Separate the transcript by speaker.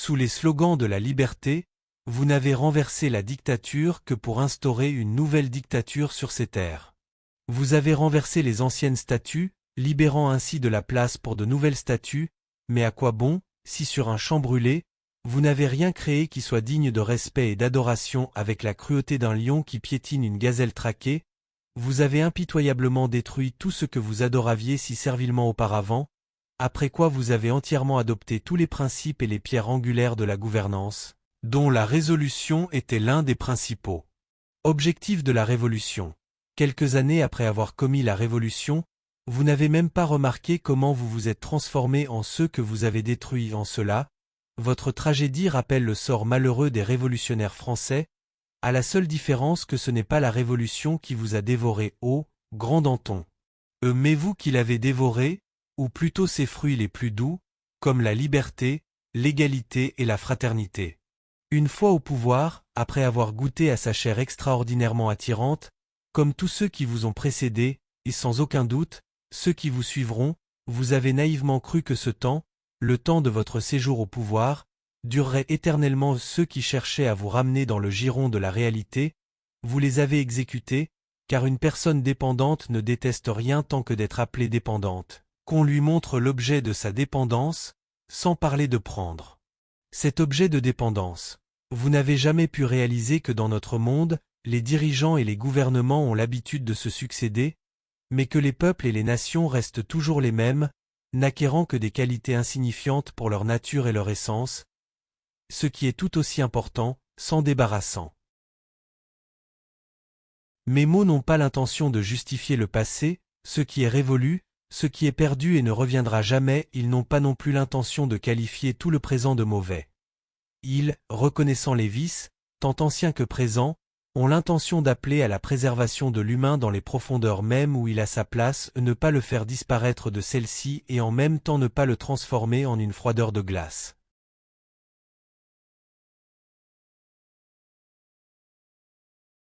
Speaker 1: Sous les slogans de la liberté, vous n'avez renversé la dictature que pour instaurer une nouvelle dictature sur ces terres. Vous avez renversé les anciennes statues, libérant ainsi de la place pour de nouvelles statues, mais à quoi bon, si sur un champ brûlé, vous n'avez rien créé qui soit digne de respect et d'adoration avec la cruauté d'un lion qui piétine une gazelle traquée, vous avez impitoyablement détruit tout ce que vous adoraviez si servilement auparavant, après quoi vous avez entièrement adopté tous les principes et les pierres angulaires de la gouvernance, dont la résolution était l'un des principaux. Objectif de la Révolution. Quelques années après avoir commis la Révolution, vous n'avez même pas remarqué comment vous vous êtes transformé en ceux que vous avez détruits en cela. Votre tragédie rappelle le sort malheureux des révolutionnaires français, à la seule différence que ce n'est pas la Révolution qui vous a dévoré, ô grand Danton. Mais vous qui l'avez dévoré, ou plutôt ses fruits les plus doux, comme la liberté, l'égalité et la fraternité. Une fois au pouvoir, après avoir goûté à sa chair extraordinairement attirante, comme tous ceux qui vous ont précédé, et sans aucun doute, ceux qui vous suivront, vous avez naïvement cru que ce temps, le temps de votre séjour au pouvoir, durerait éternellement. Ceux qui cherchaient à vous ramener dans le giron de la réalité, vous les avez exécutés, car une personne dépendante ne déteste rien tant que d'être appelée dépendante. Qu'on lui montre l'objet de sa dépendance, sans parler de prendre. Cet objet de dépendance, vous n'avez jamais pu réaliser que dans notre monde, les dirigeants et les gouvernements ont l'habitude de se succéder, mais que les peuples et les nations restent toujours les mêmes, n'acquérant que des qualités insignifiantes pour leur nature et leur essence, ce qui est tout aussi important, s'en débarrassant. Mes mots n'ont pas l'intention de justifier le passé, ce qui est révolu, ce qui est perdu et ne reviendra jamais. Ils n'ont pas non plus l'intention de qualifier tout le présent de mauvais. Ils, reconnaissant les vices, tant anciens que présents, ont l'intention d'appeler à la préservation de l'humain dans les profondeurs mêmes où il a sa place, ne pas le faire disparaître de celle-ci et en même temps ne pas le transformer en une froideur de glace.